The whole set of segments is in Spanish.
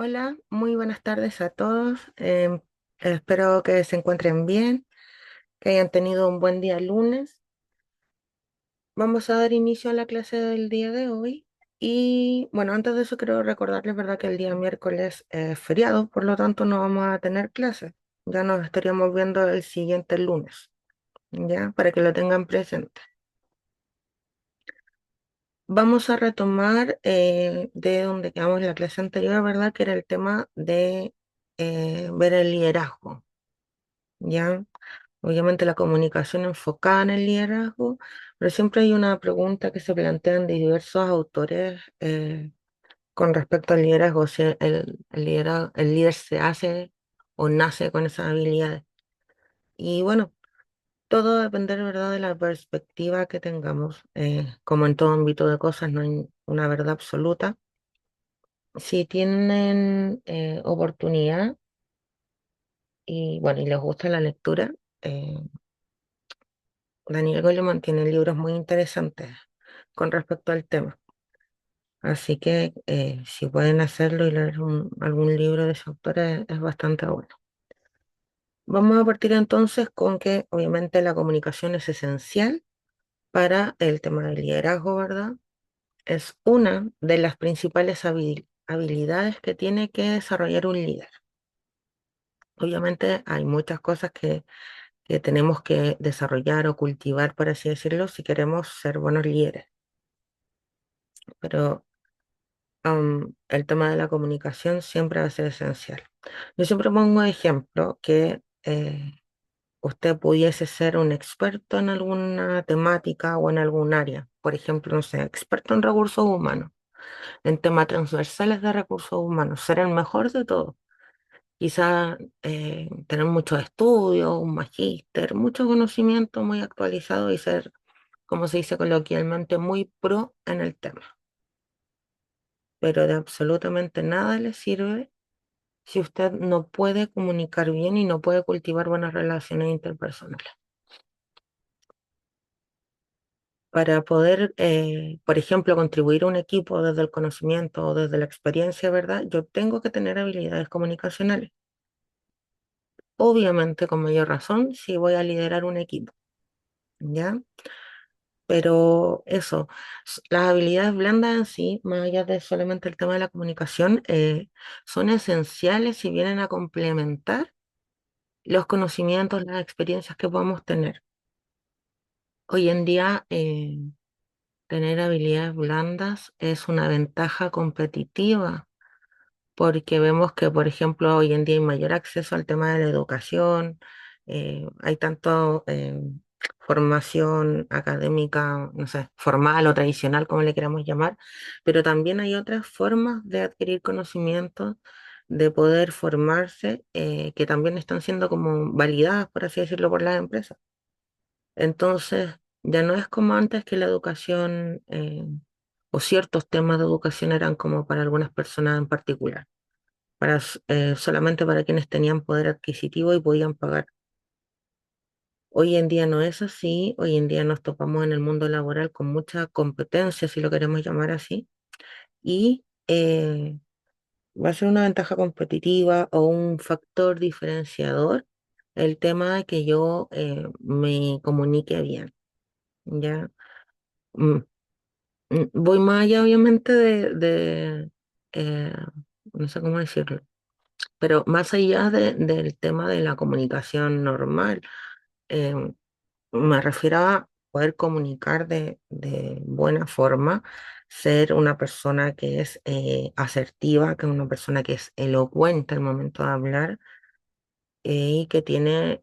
Hola, muy buenas tardes a todos. Espero que se encuentren bien, que hayan tenido un buen día lunes. Vamos a dar inicio a la clase del día de hoy. Y bueno, antes de eso quiero recordarles, ¿verdad?, que el día miércoles es feriado, por lo tanto no vamos a tener clase. Ya nos estaríamos viendo el siguiente lunes, ¿ya? Para que lo tengan presente. Vamos a retomar de donde quedamos en la clase anterior, ¿verdad? Que era el tema de ver el liderazgo. ¿Ya? Obviamente la comunicación enfocada en el liderazgo, pero siempre hay una pregunta que se plantean de diversos autores con respecto al liderazgo, si el líder se hace o nace con esas habilidades. Y bueno, todo va a depender, ¿verdad?, de la perspectiva que tengamos. Como en todo ámbito de cosas, no hay una verdad absoluta. Si tienen oportunidad y bueno, y les gusta la lectura, eh, Daniel Goleman tiene libros muy interesantes con respecto al tema. Así que si pueden hacerlo y leer algún libro de ese autor es bastante bueno. Vamos a partir entonces con que obviamente la comunicación es esencial para el tema del liderazgo, ¿verdad? Es una de las principales habilidades que tiene que desarrollar un líder. Obviamente hay muchas cosas que tenemos que desarrollar o cultivar, por así decirlo, si queremos ser buenos líderes. Pero el tema de la comunicación siempre va a ser esencial. Yo siempre pongo de ejemplo que usted pudiese ser un experto en alguna temática o en algún área. Por ejemplo, no sé, experto en recursos humanos, en temas transversales de recursos humanos, ser el mejor de todo. Quizá tener muchos estudios, un magíster, mucho conocimiento muy actualizado y ser, como se dice coloquialmente, muy pro en el tema. Pero de absolutamente nada le sirve si usted no puede comunicar bien y no puede cultivar buenas relaciones interpersonales. Para poder, por ejemplo, contribuir a un equipo desde el conocimiento o desde la experiencia, ¿verdad? Yo tengo que tener habilidades comunicacionales. Obviamente, con mayor razón, si voy a liderar un equipo, ¿ya? Pero eso, las habilidades blandas en sí, más allá de solamente el tema de la comunicación, son esenciales y vienen a complementar los conocimientos, las experiencias que podemos tener. Hoy en día, tener habilidades blandas es una ventaja competitiva porque vemos que, por ejemplo, hoy en día hay mayor acceso al tema de la educación, hay tanto formación académica, no sé, formal o tradicional, como le queramos llamar, pero también hay otras formas de adquirir conocimientos, de poder formarse, que también están siendo como validadas, por así decirlo, por las empresas. Entonces, ya no es como antes que la educación o ciertos temas de educación eran como para algunas personas en particular, solamente para quienes tenían poder adquisitivo y podían pagar. Hoy en día no es así, hoy en día nos topamos en el mundo laboral con mucha competencia, si lo queremos llamar así, y va a ser una ventaja competitiva o un factor diferenciador el tema de que yo me comunique bien, ¿ya? Mm, Voy más allá, obviamente, eh, no sé cómo decirlo, pero más allá del tema de la comunicación normal, eh, me refiero a poder comunicar de buena forma, ser una persona que es asertiva, que es una persona que es elocuente al momento de hablar y que tiene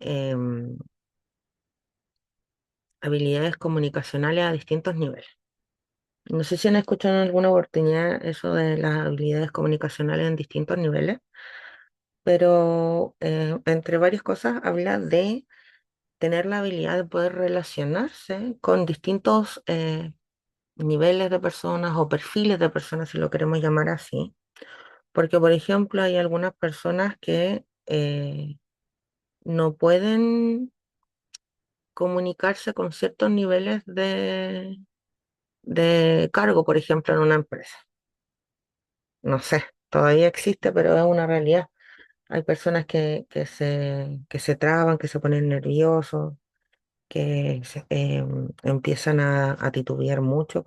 habilidades comunicacionales a distintos niveles. No sé si han escuchado en alguna oportunidad eso de las habilidades comunicacionales en distintos niveles, pero entre varias cosas habla de tener la habilidad de poder relacionarse con distintos niveles de personas o perfiles de personas, si lo queremos llamar así. Porque, por ejemplo, hay algunas personas que no pueden comunicarse con ciertos niveles de cargo, por ejemplo, en una empresa. No sé, todavía existe, pero es una realidad. Hay personas que se traban, que se ponen nerviosos, empiezan a titubear mucho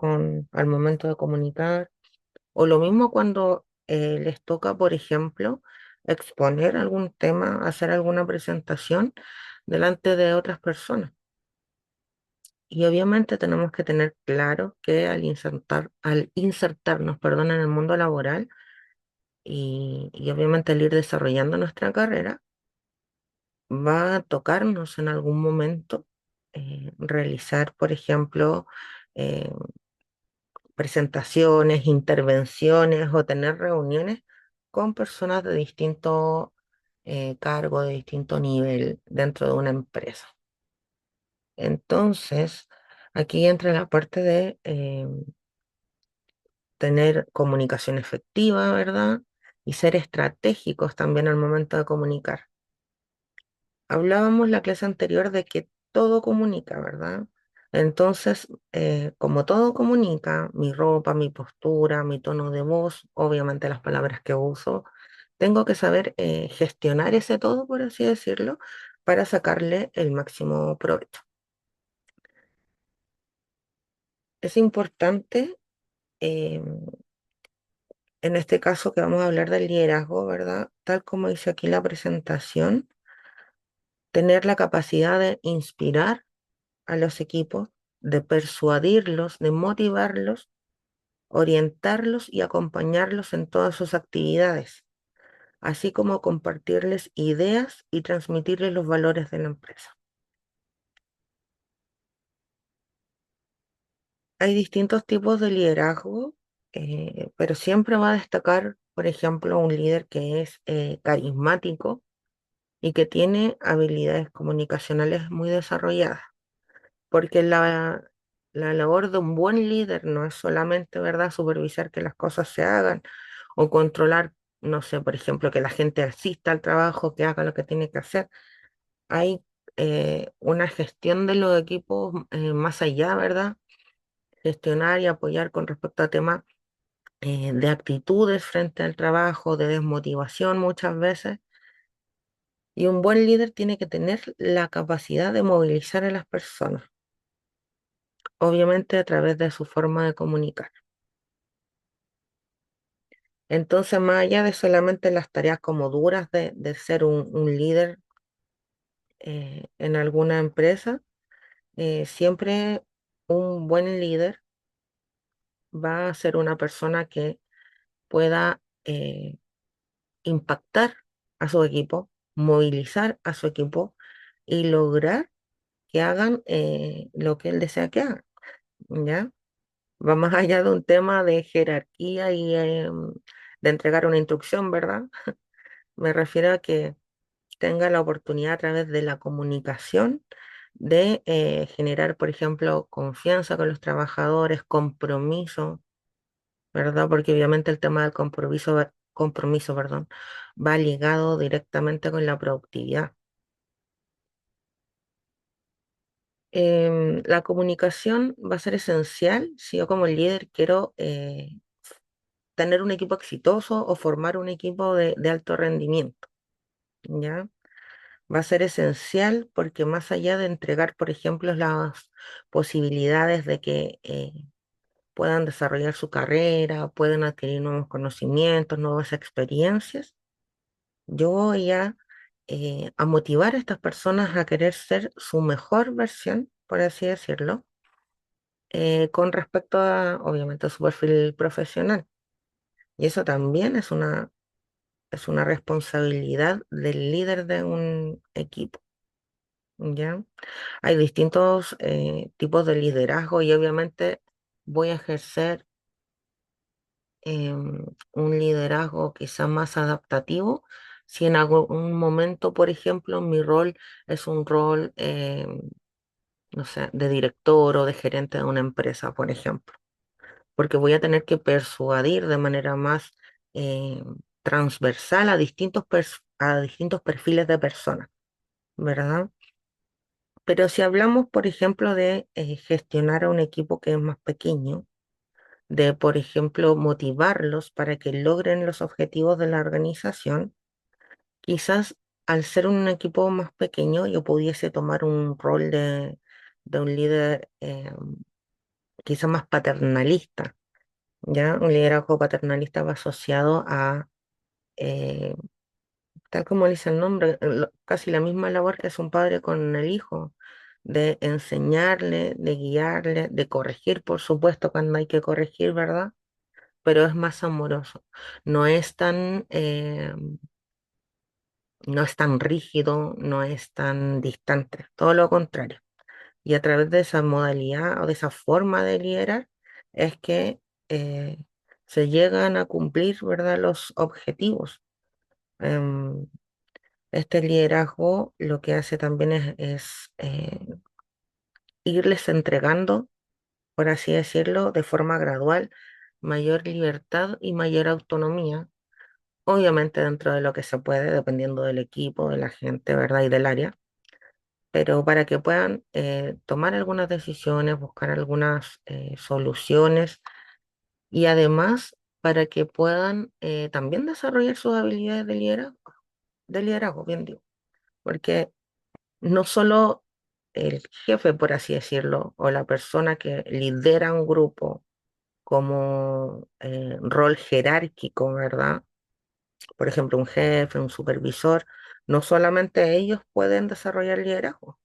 al momento de comunicar. O lo mismo cuando les toca, por ejemplo, exponer algún tema, hacer alguna presentación delante de otras personas. Y obviamente tenemos que tener claro que al insertarnos, perdón, en el mundo laboral y obviamente al ir desarrollando nuestra carrera, va a tocarnos en algún momento realizar, por ejemplo, eh, presentaciones, intervenciones o tener reuniones con personas de distinto cargo, de distinto nivel dentro de una empresa. Entonces, aquí entra la parte de tener comunicación efectiva, ¿verdad? Y ser estratégicos también al momento de comunicar. Hablábamos la clase anterior de que todo comunica, ¿verdad? Entonces, como todo comunica, mi ropa, mi postura, mi tono de voz, obviamente las palabras que uso, tengo que saber gestionar ese todo, por así decirlo, para sacarle el máximo provecho. Es importante, eh, en este caso que vamos a hablar del liderazgo, ¿verdad? Tal como dice aquí la presentación, tener la capacidad de inspirar a los equipos, de persuadirlos, de motivarlos, orientarlos y acompañarlos en todas sus actividades, así como compartirles ideas y transmitirles los valores de la empresa. Hay distintos tipos de liderazgo, pero siempre va a destacar, por ejemplo, un líder que es carismático y que tiene habilidades comunicacionales muy desarrolladas. Porque la labor de un buen líder no es solamente, ¿verdad?, supervisar que las cosas se hagan o controlar, no sé, por ejemplo, que la gente asista al trabajo, que haga lo que tiene que hacer. Hay una gestión de los equipos más allá, ¿verdad? Gestionar y apoyar con respecto a temas de actitudes frente al trabajo, de desmotivación muchas veces. Y un buen líder tiene que tener la capacidad de movilizar a las personas, obviamente a través de su forma de comunicar. Entonces, más allá de solamente las tareas como duras de ser un líder en alguna empresa, siempre un buen líder va a ser una persona que pueda impactar a su equipo, movilizar a su equipo y lograr que hagan lo que él desea que hagan, ¿ya? Va más allá de un tema de jerarquía y de entregar una instrucción, ¿verdad? Me refiero a que tenga la oportunidad a través de la comunicación de generar, por ejemplo, confianza con los trabajadores, compromiso, ¿verdad? Porque obviamente el tema del compromiso, perdón, va ligado directamente con la productividad. La comunicación va a ser esencial si yo como líder quiero tener un equipo exitoso o formar un equipo de alto rendimiento, ¿ya? Va a ser esencial porque más allá de entregar, por ejemplo, las posibilidades de que puedan desarrollar su carrera, puedan adquirir nuevos conocimientos, nuevas experiencias, yo voy a motivar a estas personas a querer ser su mejor versión, por así decirlo, con respecto a, obviamente, a su perfil profesional. Y eso también es una responsabilidad del líder de un equipo, ¿ya? Hay distintos tipos de liderazgo y obviamente voy a ejercer un liderazgo quizá más adaptativo. Si en algún momento, por ejemplo, mi rol es un rol, no sé, de director o de gerente de una empresa, por ejemplo, porque voy a tener que persuadir de manera más transversal a a distintos perfiles de personas, ¿verdad? Pero si hablamos, por ejemplo, de gestionar a un equipo que es más pequeño, de, por ejemplo, motivarlos para que logren los objetivos de la organización. Quizás al ser un equipo más pequeño yo pudiese tomar un rol de un líder quizás más paternalista, ¿ya? Un liderazgo paternalista va asociado a, eh, tal como dice el nombre, casi la misma labor que hace un padre con el hijo, de enseñarle, de guiarle, de corregir, por supuesto, cuando hay que corregir, ¿verdad? Pero es más amoroso. No es tan, no es tan rígido, no es tan distante, todo lo contrario. Y a través de esa modalidad o de esa forma de liderar es que eh, se llegan a cumplir, ¿verdad?, los objetivos. Em, este liderazgo lo que hace también es irles entregando, por así decirlo, de forma gradual, mayor libertad y mayor autonomía, obviamente dentro de lo que se puede, dependiendo del equipo, de la gente, ¿verdad? Y del área, pero para que puedan tomar algunas decisiones, buscar algunas soluciones y además para que puedan también desarrollar sus habilidades de liderazgo, bien digo, porque no solo el jefe, por así decirlo, o la persona que lidera un grupo como rol jerárquico, ¿verdad? Por ejemplo, un jefe, un supervisor, no solamente ellos pueden desarrollar liderazgo,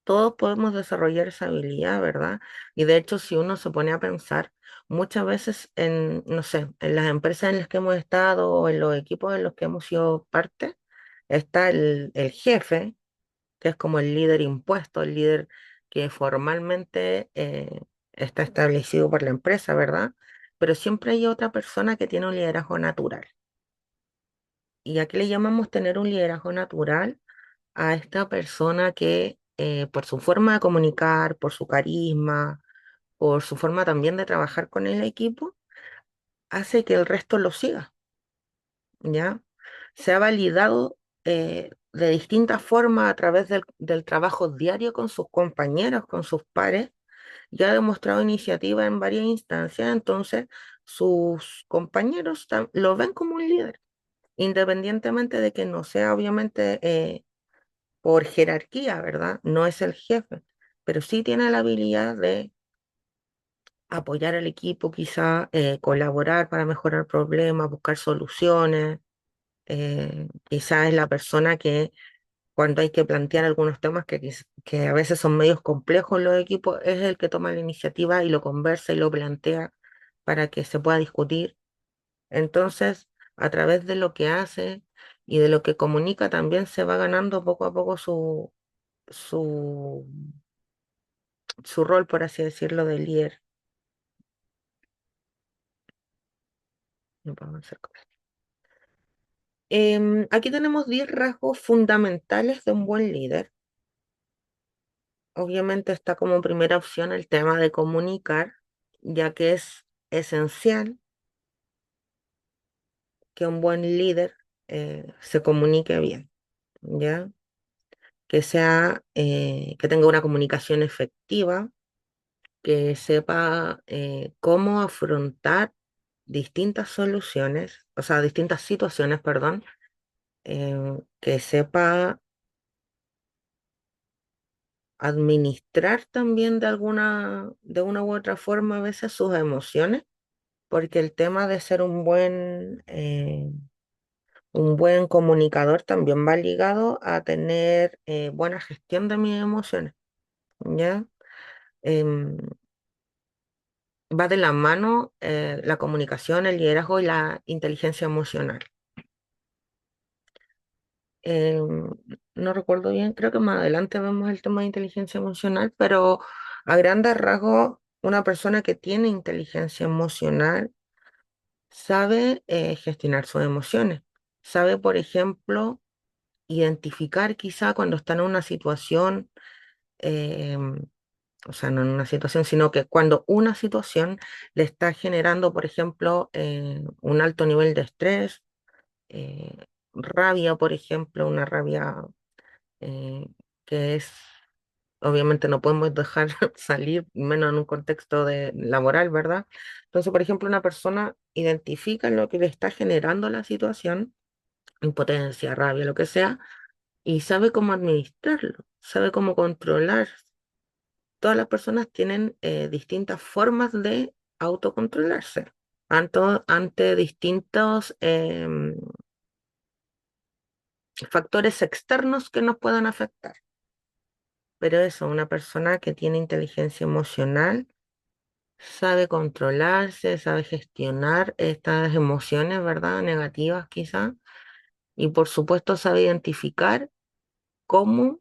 todos podemos desarrollar esa habilidad, ¿verdad? Y de hecho, si uno se pone a pensar, muchas veces en, no sé, en las empresas en las que hemos estado o en los equipos en los que hemos sido parte, está el jefe, que es como el líder impuesto, el líder que formalmente está establecido por la empresa, ¿verdad? Pero siempre hay otra persona que tiene un liderazgo natural. ¿Y a qué le llamamos tener un liderazgo natural? A esta persona que por su forma de comunicar, por su carisma, por su forma también de trabajar con el equipo, hace que el resto lo siga, ¿ya? Se ha validado de distintas formas a través del trabajo diario con sus compañeros, con sus pares, y ha demostrado iniciativa en varias instancias, entonces sus compañeros lo ven como un líder, independientemente de que no sea obviamente por jerarquía, ¿verdad? No es el jefe, pero sí tiene la habilidad de apoyar al equipo, quizá colaborar para mejorar problemas, buscar soluciones. Quizá es la persona que cuando hay que plantear algunos temas que a veces son medios complejos en los equipos, es el que toma la iniciativa y lo conversa y lo plantea para que se pueda discutir. Entonces, a través de lo que hace y de lo que comunica, también se va ganando poco a poco su, su rol, por así decirlo, de líder. No puedo avanzar con esto. Aquí tenemos 10 rasgos fundamentales de un buen líder. Obviamente está como primera opción el tema de comunicar, ya que es esencial que un buen líder se comunique bien, ¿ya? Que sea, que tenga una comunicación efectiva, que sepa cómo afrontar distintas soluciones, o sea, distintas situaciones, perdón, que sepa administrar también de una u otra forma a veces sus emociones, porque el tema de ser un buen comunicador también va ligado a tener buena gestión de mis emociones, ¿ya? Em, Va de la mano la comunicación, el liderazgo y la inteligencia emocional. Em, no recuerdo bien, creo que más adelante vemos el tema de inteligencia emocional, pero a grandes rasgos, una persona que tiene inteligencia emocional sabe gestionar sus emociones, sabe, por ejemplo, identificar quizá cuando está en una situación, em, o sea, no en una situación, sino que cuando una situación le está generando, por ejemplo, un alto nivel de estrés, rabia, por ejemplo, una rabia eh, que es obviamente no podemos dejar salir, menos en un contexto de laboral, ¿verdad? Entonces, por ejemplo, una persona identifica lo que le está generando la situación, impotencia, rabia, lo que sea, y sabe cómo administrarlo, sabe cómo controlar. Todas las personas tienen distintas formas de autocontrolarse ante distintos factores externos que nos puedan afectar. Pero eso, una persona que tiene inteligencia emocional sabe controlarse, sabe gestionar estas emociones, ¿verdad? Negativas quizás, y por supuesto sabe identificar cómo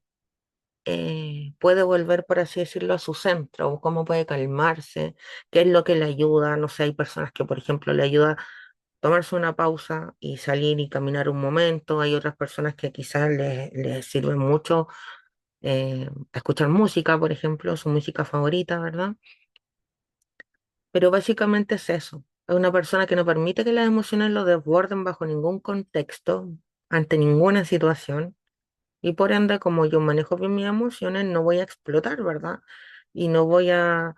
puede volver, por así decirlo, a su centro, o cómo puede calmarse, qué es lo que le ayuda. No sé, hay personas que, por ejemplo, le ayuda tomarse una pausa y salir y caminar un momento. Hay otras personas que quizás les sirve mucho escuchar música, por ejemplo, su música favorita, ¿verdad? Pero básicamente es eso. Es una persona que no permite que las emociones lo desborden bajo ningún contexto, ante ninguna situación. Y por ende, como yo manejo bien mis emociones, no voy a explotar, ¿verdad? Y no voy a,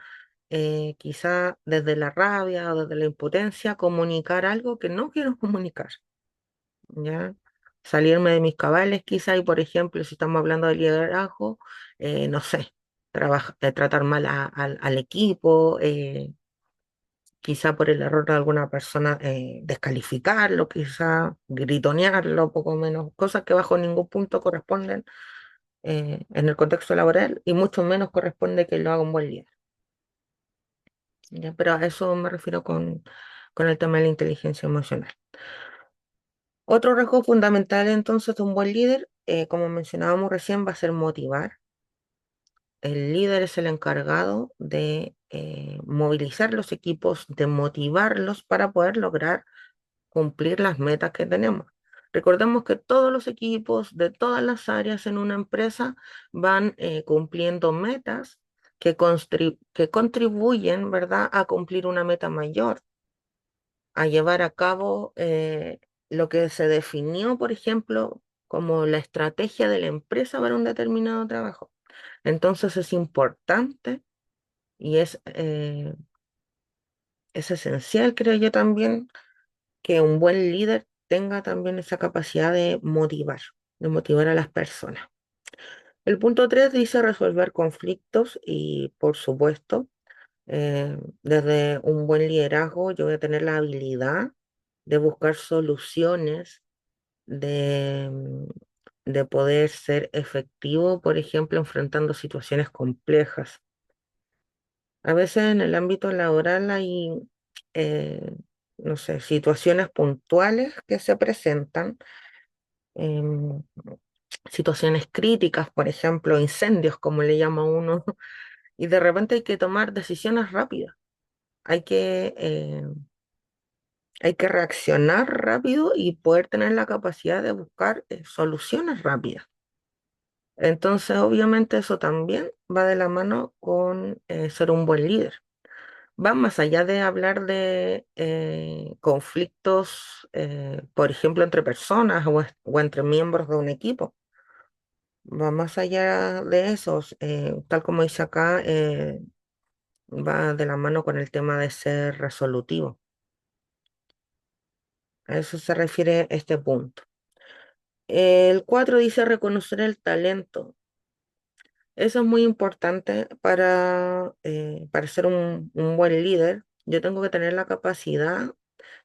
quizá desde la rabia o desde la impotencia, comunicar algo que no quiero comunicar, ¿ya? Salirme de mis cabales, quizá, y por ejemplo, si estamos hablando de liderazgo, no sé, tratar mal al equipo, quizá por el error de alguna persona, descalificarlo, quizá gritonearlo, poco menos, cosas que bajo ningún punto corresponden en el contexto laboral y mucho menos corresponde que lo haga un buen líder. ¿Ya? Pero a eso me refiero con el tema de la inteligencia emocional. Otro rasgo fundamental entonces de un buen líder, como mencionábamos recién, va a ser motivar. El líder es el encargado de movilizar los equipos, de motivarlos para poder lograr cumplir las metas que tenemos. Recordemos que todos los equipos de todas las áreas en una empresa van cumpliendo metas que contribuyen, ¿verdad?, a cumplir una meta mayor, a llevar a cabo lo que se definió, por ejemplo, como la estrategia de la empresa para un determinado trabajo. Entonces es importante y es esencial, creo yo también, que un buen líder tenga también esa capacidad de motivar a las personas. El punto 3 dice resolver conflictos y, por supuesto, desde un buen liderazgo yo voy a tener la habilidad de buscar soluciones, de, de poder ser efectivo, por ejemplo, enfrentando situaciones complejas. A veces en el ámbito laboral hay, eh, no sé, situaciones puntuales que se presentan, em, situaciones críticas, por ejemplo, incendios, como le llama uno, y de repente hay que tomar decisiones rápidas. Hay que, eh, hay que reaccionar rápido y poder tener la capacidad de buscar soluciones rápidas. Entonces, obviamente, eso también va de la mano con ser un buen líder. Va más allá de hablar de conflictos, por ejemplo, entre personas o entre miembros de un equipo. Va más allá de esos, tal como dice acá, va de la mano con el tema de ser resolutivo. A eso se refiere este punto. El 4 dice reconocer el talento. Eso es muy importante para ser un buen líder. Yo tengo que tener la capacidad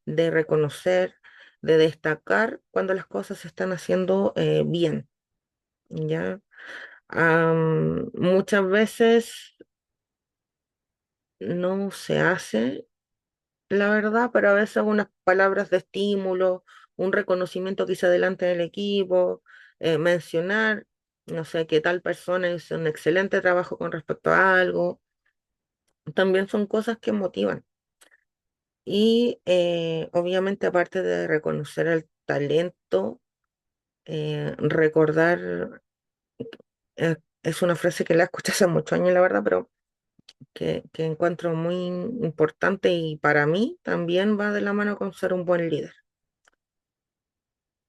de reconocer, de destacar cuando las cosas se están haciendo bien, ¿ya? Muchas veces no se hace, la verdad, pero a veces unas palabras de estímulo, un reconocimiento quizá delante del equipo, mencionar, no sé, que tal persona hizo un excelente trabajo con respecto a algo, también son cosas que motivan. Y obviamente aparte de reconocer el talento, recordar, es una frase que la escuché hace muchos años, la verdad, pero que encuentro muy importante y para mí también va de la mano con ser un buen líder.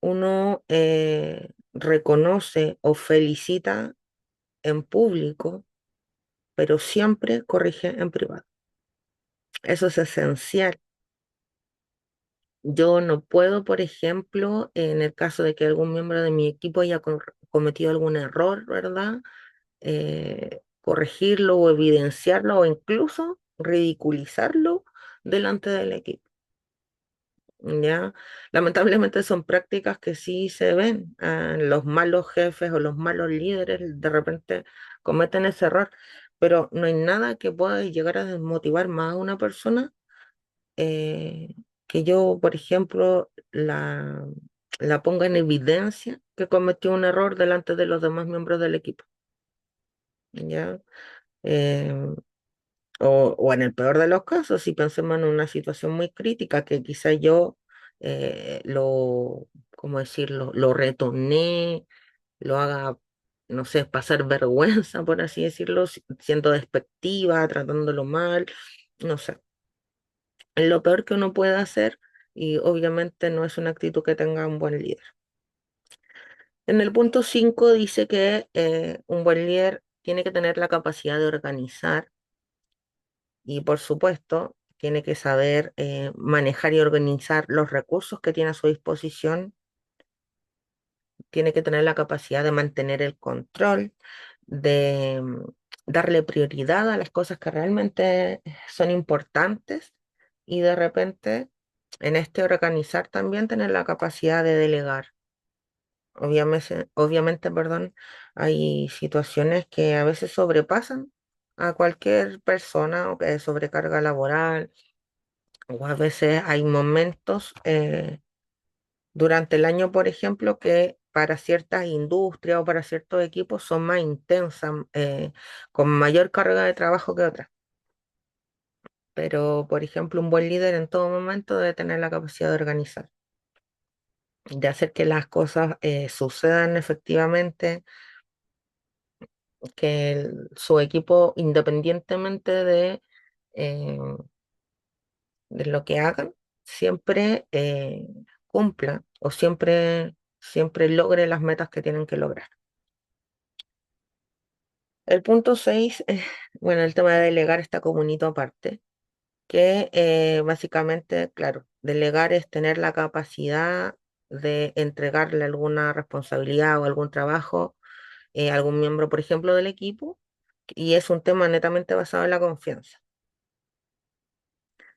Uno reconoce o felicita en público, pero siempre corrige en privado. Eso es esencial. Yo no puedo, por ejemplo, en el caso de que algún miembro de mi equipo haya cometido algún error, ¿verdad? Corregirlo o evidenciarlo o incluso ridiculizarlo delante del equipo. ¿Ya? Lamentablemente son prácticas que sí se ven. Los malos jefes o los malos líderes de repente cometen ese error, pero no hay nada que pueda llegar a desmotivar más a una persona eh, que yo, por ejemplo, la ponga en evidencia que cometió un error delante de los demás miembros del equipo. ¿Ya? Eh, o en el peor de los casos, si pensemos en una situación muy crítica que quizá yo ¿cómo decirlo? Lo retoné, lo haga, no sé, pasar vergüenza, por así decirlo, siendo despectiva, tratándolo mal, no sé. Es lo peor que uno puede hacer y obviamente no es una actitud que tenga un buen líder. En el punto 5 dice que un buen líder tiene que tener la capacidad de organizar y por supuesto tiene que saber manejar y organizar los recursos que tiene a su disposición, tiene que tener la capacidad de mantener el control, de darle prioridad a las cosas que realmente son importantes y de repente en este organizar también tener la capacidad de delegar. Obviamente, perdón, hay situaciones que a veces sobrepasan a cualquier persona o que es sobrecarga laboral o a veces hay momentos durante el año, por ejemplo, que para ciertas industrias o para ciertos equipos son más intensas, con mayor carga de trabajo que otras. Pero, por ejemplo, un buen líder en todo momento debe tener la capacidad de organizar, de hacer que las cosas sucedan efectivamente, que su equipo, independientemente eh, de lo que hagan, siempre cumpla o siempre logre las metas que tienen que lograr. El punto 6, bueno, el tema de delegar está como un hito aparte, que básicamente, claro, delegar es tener la capacidad de entregarle alguna responsabilidad o algún trabajo a algún miembro, por ejemplo, del equipo, y es un tema netamente basado en la confianza.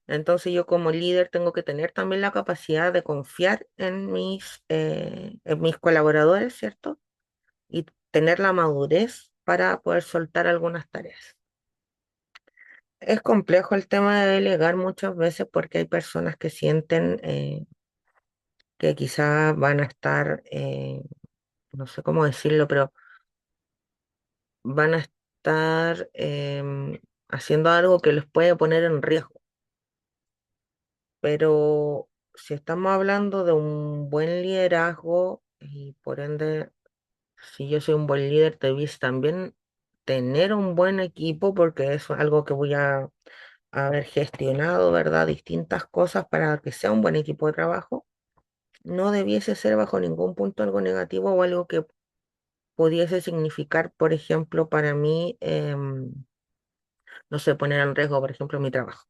Entonces yo como líder tengo que tener también la capacidad de confiar en mis colaboradores, ¿cierto? Y tener la madurez para poder soltar algunas tareas. Es complejo el tema de delegar muchas veces porque hay personas que sienten que quizás van a estar, no sé cómo decirlo, pero van a estar haciendo algo que les puede poner en riesgo. Pero si estamos hablando de un buen liderazgo y por ende, si yo soy un buen líder, debes también tener un buen equipo porque eso es algo que voy a haber gestionado, ¿verdad? Distintas cosas para que sea un buen equipo de trabajo. No debiese ser bajo ningún punto algo negativo o algo que pudiese significar, por ejemplo, para mí, no sé, poner en riesgo, por ejemplo, mi trabajo.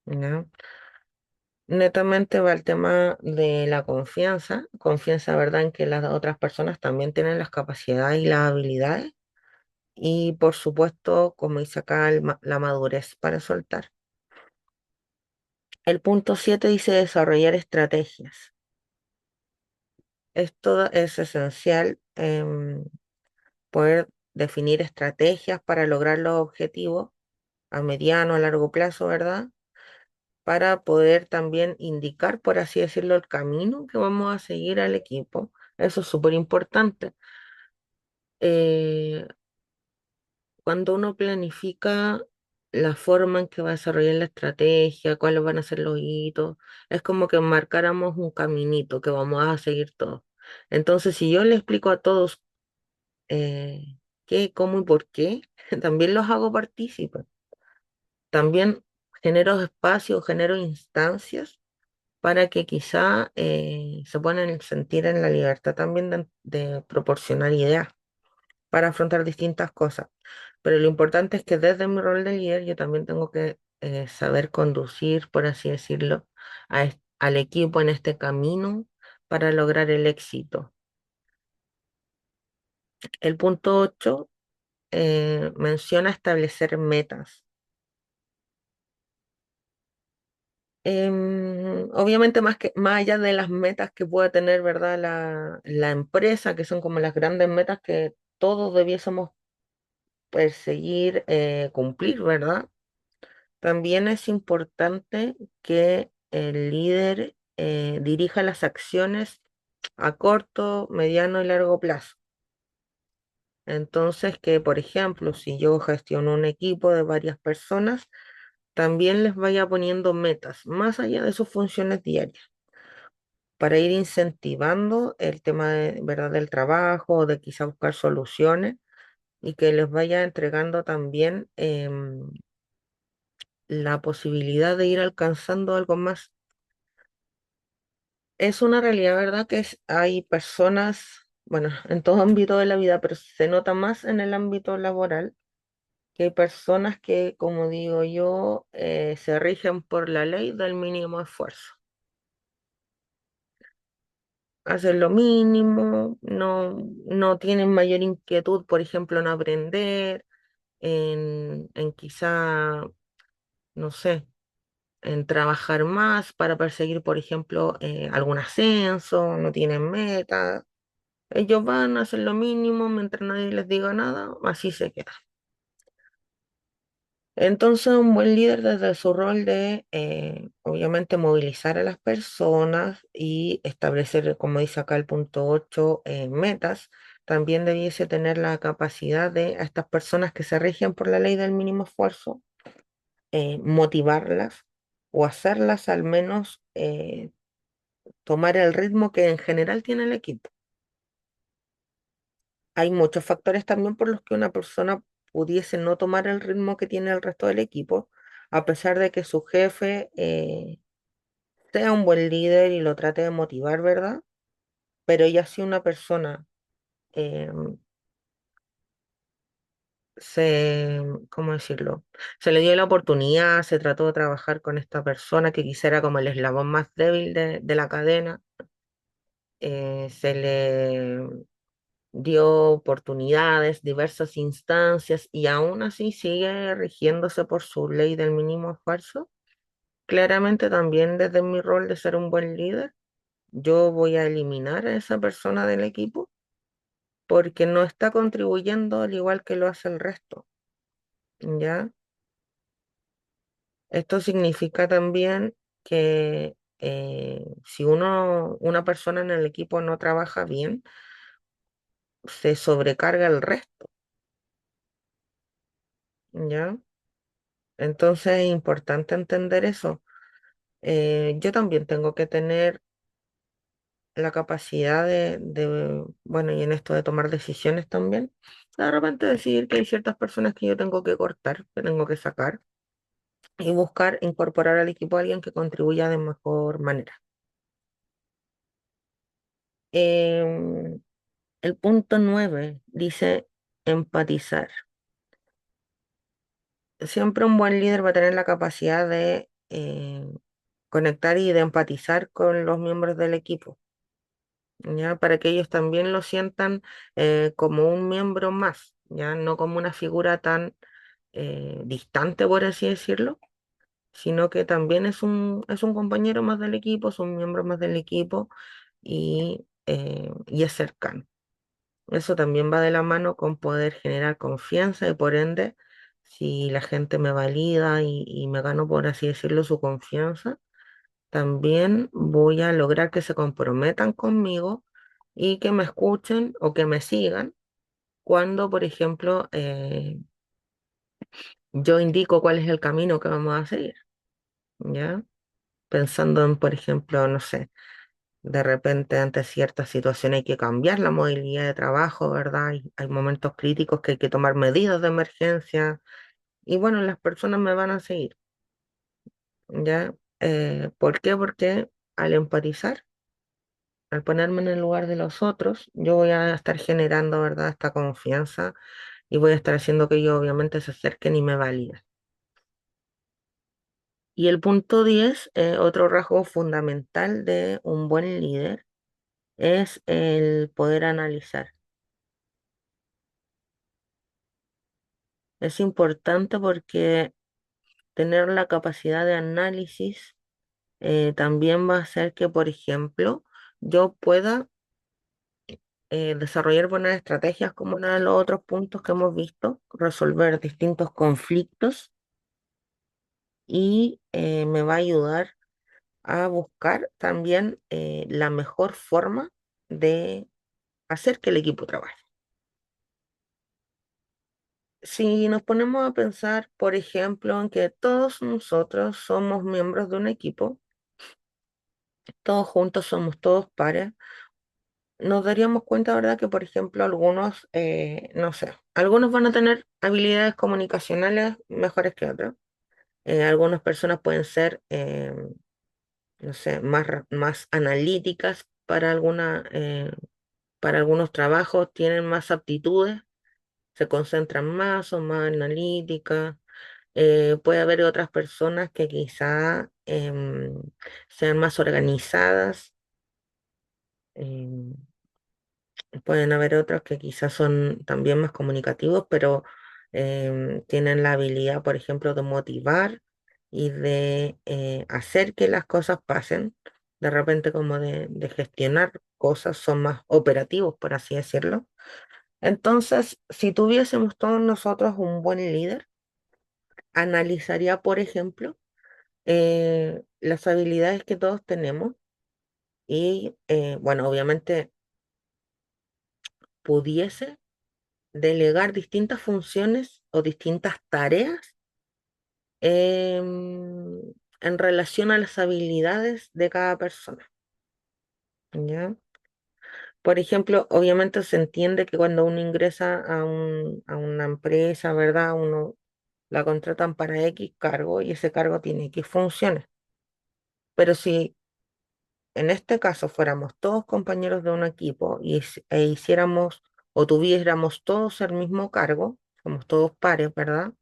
¿No? Netamente va el tema de la confianza, confianza, ¿verdad?, en que las otras personas también tienen las capacidades y las habilidades y, por supuesto, como dice acá, la madurez para soltar. El punto 7 dice desarrollar estrategias. Esto es esencial, poder definir estrategias para lograr los objetivos a mediano, a largo plazo, ¿verdad? Para poder también indicar, por así decirlo, el camino que vamos a seguir al equipo. Eso es súper importante. Eh, Cuando uno planifica la forma en que va a desarrollar la estrategia, cuáles van a ser los hitos, es como que marcáramos un caminito que vamos a seguir todos. Entonces, si yo le explico a todos qué, cómo y por qué, también los hago partícipes. También genero espacios, genero instancias para que quizá se puedan sentir en la libertad también de proporcionar ideas. para afrontar distintas cosas. Pero lo importante es que desde mi rol de líder yo también tengo que saber conducir, por así decirlo, al equipo en este camino para lograr el éxito. El punto 8 menciona establecer metas. Obviamente más allá de las metas que pueda tener, ¿verdad? La empresa, que son como las grandes metas que todos debiésemos perseguir, cumplir, ¿verdad? También es importante que el líder dirija las acciones a corto, mediano y largo plazo. Entonces, que por ejemplo, si yo gestiono un equipo de varias personas, también les vaya poniendo metas más allá de sus funciones diarias para ir incentivando el tema de, ¿verdad? Del trabajo, de quizá buscar soluciones y que les vaya entregando también la posibilidad de ir alcanzando algo más. Es una realidad, ¿verdad? Hay personas, bueno, en todo ámbito de la vida, pero se nota más en el ámbito laboral, que hay personas que, como digo yo, se rigen por la ley del mínimo esfuerzo. Hacen lo mínimo, no tienen mayor inquietud, por ejemplo, en aprender, en quizá, no sé, en trabajar más para perseguir, por ejemplo, algún ascenso, no tienen metas. Ellos van a hacer lo mínimo mientras nadie les diga nada, así se queda. Entonces, un buen líder desde su rol de, obviamente, movilizar a las personas y establecer, como dice acá el punto 8 metas, también debiese tener la capacidad de a estas personas que se rigen por la ley del mínimo esfuerzo, motivarlas o hacerlas al menos tomar el ritmo que en general tiene el equipo. Hay muchos factores también por los que una persona pudiese no tomar el ritmo que tiene el resto del equipo, a pesar de que su jefe sea un buen líder y lo trate de motivar, ¿verdad? Pero ya si una persona eh, ¿cómo decirlo? Se le dio la oportunidad, se trató de trabajar con esta persona que quisiera como el eslabón más débil de la cadena, se le dio oportunidades, diversas instancias y aún así sigue rigiéndose por su ley del mínimo esfuerzo. Claramente también desde mi rol de ser un buen líder, yo voy a eliminar a esa persona del equipo porque no está contribuyendo al igual que lo hace el resto, ¿ya? Esto significa también que si una persona en el equipo no trabaja bien, se sobrecarga el resto, ¿ya? Entonces es importante entender eso. Yo también tengo que tener la capacidad bueno, y en esto de tomar decisiones también, de repente decidir que hay ciertas personas que yo tengo que cortar, que tengo que sacar, y buscar incorporar al equipo a alguien que contribuya de mejor manera. Em, el punto 9 dice empatizar. Siempre un buen líder va a tener la capacidad de conectar y de empatizar con los miembros del equipo. ¿Ya? Para que ellos también lo sientan como un miembro más, ya no como una figura tan distante, por así decirlo, sino que también es un compañero más del equipo, es un miembro más del equipo y es cercano. Eso también va de la mano con poder generar confianza y por ende, si la gente me valida y me gano, por así decirlo, su confianza también voy a lograr que se comprometan conmigo y que me escuchen o que me sigan cuando, por ejemplo, yo indico cuál es el camino que vamos a seguir, ¿ya? Pensando en, por ejemplo, no sé, de repente ante ciertas situaciones hay que cambiar la modalidad de trabajo, ¿verdad? Hay momentos críticos que hay que tomar medidas de emergencia y bueno, las personas me van a seguir, ¿ya? ¿Por qué? Porque al empatizar, al ponerme en el lugar de los otros, yo voy a estar generando, ¿verdad?, esta confianza y voy a estar haciendo que ellos obviamente se acerquen y me validen. Y el punto 10, otro rasgo fundamental de un buen líder, es el poder analizar. Es importante porque tener la capacidad de análisis también va a hacer que, por ejemplo, yo pueda desarrollar buenas estrategias como uno de los otros puntos que hemos visto, resolver distintos conflictos y me va a ayudar a buscar también la mejor forma de hacer que el equipo trabaje. Si nos ponemos a pensar, por ejemplo, en que todos nosotros somos miembros de un equipo, todos juntos somos todos pares, nos daríamos cuenta, ¿verdad? Que, por ejemplo, algunos, no sé, algunos van a tener habilidades comunicacionales mejores que otros. Algunas personas pueden ser, no sé, más analíticas para algunos trabajos, tienen más aptitudes, se concentran más, son más analíticas. Puede haber otras personas que quizá sean más organizadas. em, Pueden haber otros que quizás son también más comunicativos, pero tienen la habilidad, por ejemplo, de motivar y de hacer que las cosas pasen. De repente, como de gestionar cosas, son más operativos, por así decirlo. Entonces, si tuviésemos todos nosotros un buen líder, analizaría, por ejemplo, las habilidades que todos tenemos y, bueno, obviamente pudiese delegar distintas funciones o distintas tareas en relación a las habilidades de cada persona, ¿ya? Por ejemplo, obviamente se entiende que cuando uno ingresa a una empresa, ¿verdad? Uno la contratan para X cargo y ese cargo tiene X funciones. Pero si en este caso fuéramos todos compañeros de un equipo e hiciéramos o tuviéramos todos el mismo cargo, somos todos pares, ¿verdad?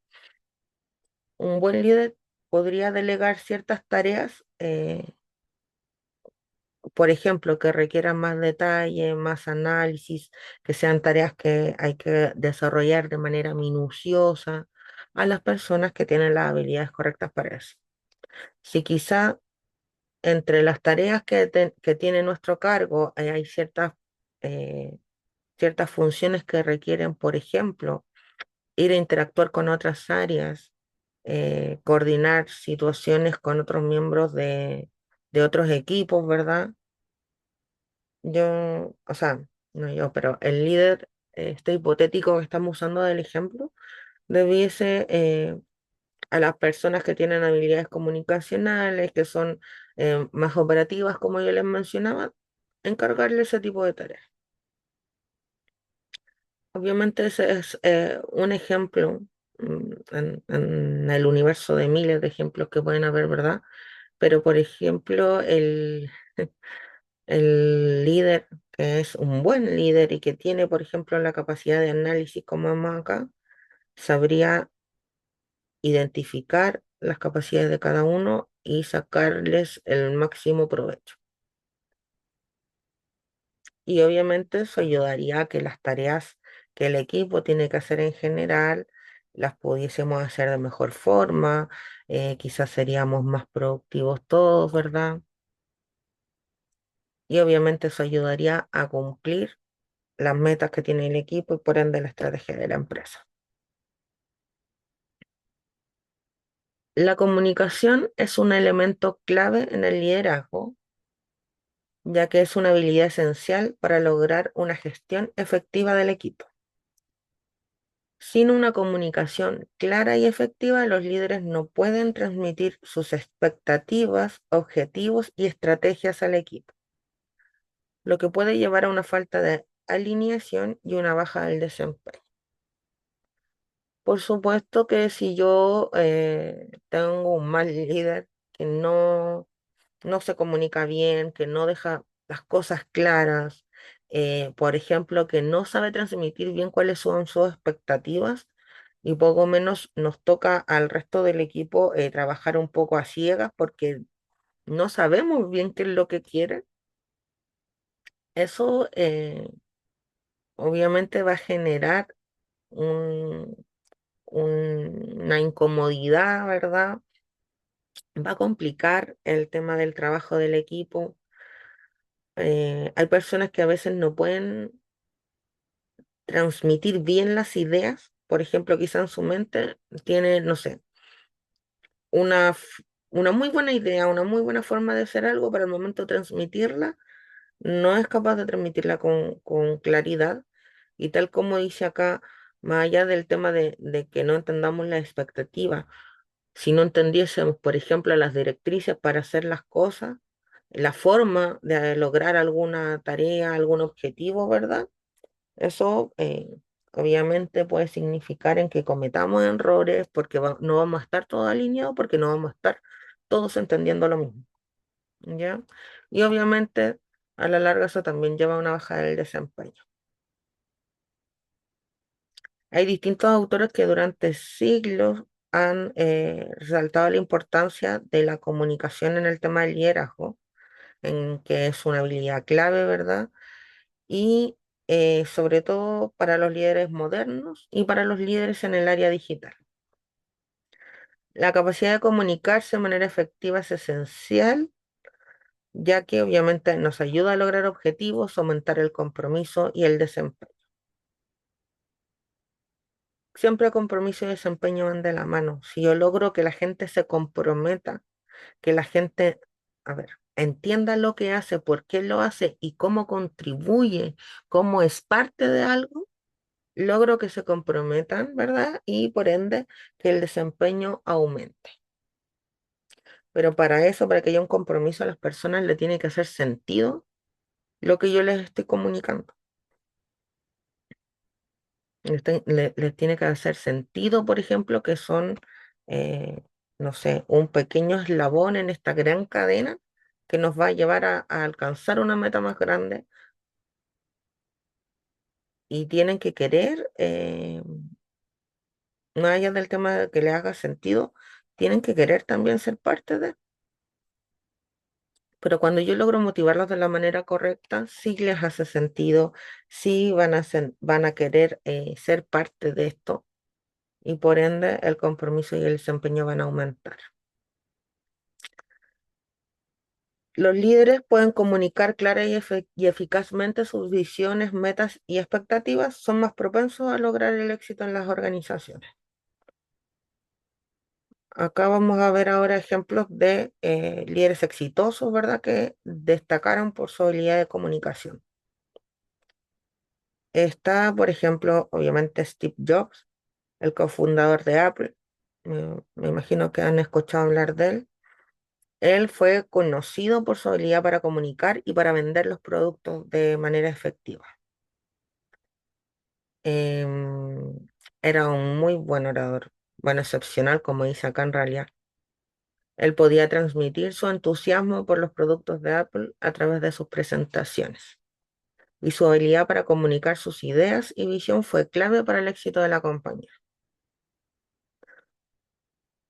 Un buen líder podría delegar ciertas tareas, por ejemplo, que requieran más detalle, más análisis, que sean tareas que hay que desarrollar de manera minuciosa a las personas que tienen las habilidades correctas para eso. Si quizá entre las tareas que tiene nuestro cargo hay eh, ciertas funciones que requieren, por ejemplo, ir a interactuar con otras áreas, coordinar situaciones con otros miembros de otros equipos, ¿verdad? Yo, o sea, no yo, pero el líder, este hipotético que estamos usando del ejemplo, debiese a las personas que tienen habilidades comunicacionales, que son más operativas, como yo les mencionaba, encargarle ese tipo de tareas. Obviamente ese es un ejemplo en el universo de miles de ejemplos que pueden haber, ¿verdad? Pero por ejemplo, el líder, que es un buen líder y que tiene, por ejemplo, la capacidad de análisis como vemos acá, sabría identificar las capacidades de cada uno y sacarles el máximo provecho. Y obviamente eso ayudaría a que las tareas que el equipo tiene que hacer en general las pudiésemos hacer de mejor forma, quizás seríamos más productivos todos, ¿verdad? Y obviamente eso ayudaría a cumplir las metas que tiene el equipo y por ende la estrategia de la empresa. La comunicación es un elemento clave en el liderazgo, ya que es una habilidad esencial para lograr una gestión efectiva del equipo. Sin una comunicación clara y efectiva, los líderes no pueden transmitir sus expectativas, objetivos y estrategias al equipo, lo que puede llevar a una falta de alineación y una baja del desempeño. Por supuesto que si yo tengo un mal líder que no se comunica bien, que no deja las cosas claras, por ejemplo, que no sabe transmitir bien cuáles son sus expectativas y poco menos nos toca al resto del equipo trabajar un poco a ciegas porque no sabemos bien qué es lo que quiere. Eso obviamente va a generar un- una incomodidad, ¿verdad? Va a complicar el tema del trabajo del equipo. Hay personas que a veces no pueden transmitir bien las ideas. Por ejemplo, quizá en su mente tiene, no sé, una, una muy buena idea, una muy buena forma de hacer algo, pero al momento de transmitirla, no es capaz de transmitirla con claridad. Y tal como dice acá, más allá del tema de que no entendamos la expectativa, si no entendiésemos, por ejemplo, las directrices para hacer las cosas, la forma de lograr alguna tarea, algún objetivo, ¿verdad? Eso obviamente puede significar en que cometamos errores porque no vamos a estar todos alineados, porque no vamos a estar todos entendiendo lo mismo, ¿ya? Y obviamente a la larga eso también lleva a una bajada del desempeño. Hay distintos autores que durante siglos han resaltado la importancia de la comunicación en el tema del liderazgo, en que es una habilidad clave, ¿verdad? Y sobre todo para los líderes modernos y para los líderes en el área digital. La capacidad de comunicarse de manera efectiva es esencial, ya que obviamente nos ayuda a lograr objetivos, aumentar el compromiso y el desempeño. Siempre compromiso y desempeño van de la mano. Si yo logro que la gente se comprometa, que la gente, a ver, entienda lo que hace, por qué lo hace y cómo contribuye, cómo es parte de algo, logro que se comprometan, ¿verdad? Y por ende que el desempeño aumente. Pero para eso, para que haya un compromiso, a las personas le tiene que hacer sentido lo que yo les estoy comunicando. Les tiene que hacer sentido, por ejemplo, que son, eh, no sé, un pequeño eslabón en esta gran cadena que nos va a llevar a alcanzar una meta más grande y tienen que querer, más allá del tema de que le haga sentido, tienen que querer también ser parte de. Pero cuando yo logro motivarlos de la manera correcta, sí les hace sentido, sí van a querer ser parte de esto y por ende el compromiso y el desempeño van a aumentar. Los líderes pueden comunicar clara y eficazmente sus visiones, metas y expectativas, son más propensos a lograr el éxito en las organizaciones. Acá vamos a ver ahora ejemplos de líderes exitosos, ¿verdad? Que destacaron por su habilidad de comunicación. Está, por ejemplo, obviamente Steve Jobs, el cofundador de Apple. Me imagino que han escuchado hablar de él. Él fue conocido por su habilidad para comunicar y para vender los productos de manera efectiva. Em, Era un muy buen orador, bueno, excepcional, como dice acá en realidad. Él podía transmitir su entusiasmo por los productos de Apple a través de sus presentaciones. Y su habilidad para comunicar sus ideas y visión fue clave para el éxito de la compañía.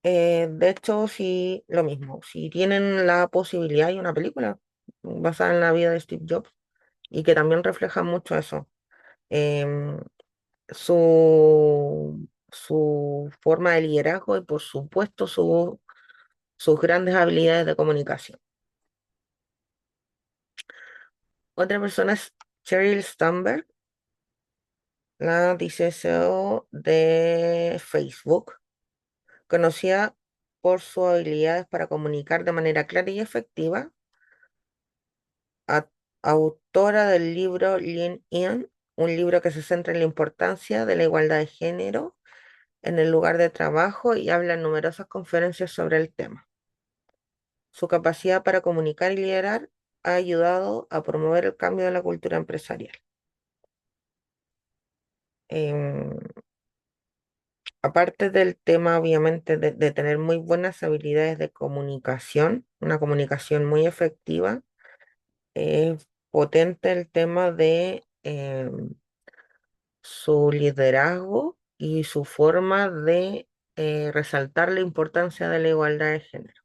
De hecho, sí, lo mismo. Si tienen la posibilidad, hay una película basada en la vida de Steve Jobs y que también refleja mucho eso. Em, su forma de liderazgo y, por supuesto, sus grandes habilidades de comunicación. Otra persona es Sheryl Sandberg, la dice CEO de Facebook, conocida por sus habilidades para comunicar de manera clara y efectiva, a- autora del libro Lean In, un libro que se centra en la importancia de la igualdad de género en el lugar de trabajo y habla en numerosas conferencias sobre el tema. Su capacidad para comunicar y liderar ha ayudado a promover el cambio de la cultura empresarial. Em, Aparte del tema, obviamente, de tener muy buenas habilidades de comunicación, una comunicación muy efectiva, es potente el tema de su liderazgo y su forma de resaltar la importancia de la igualdad de género.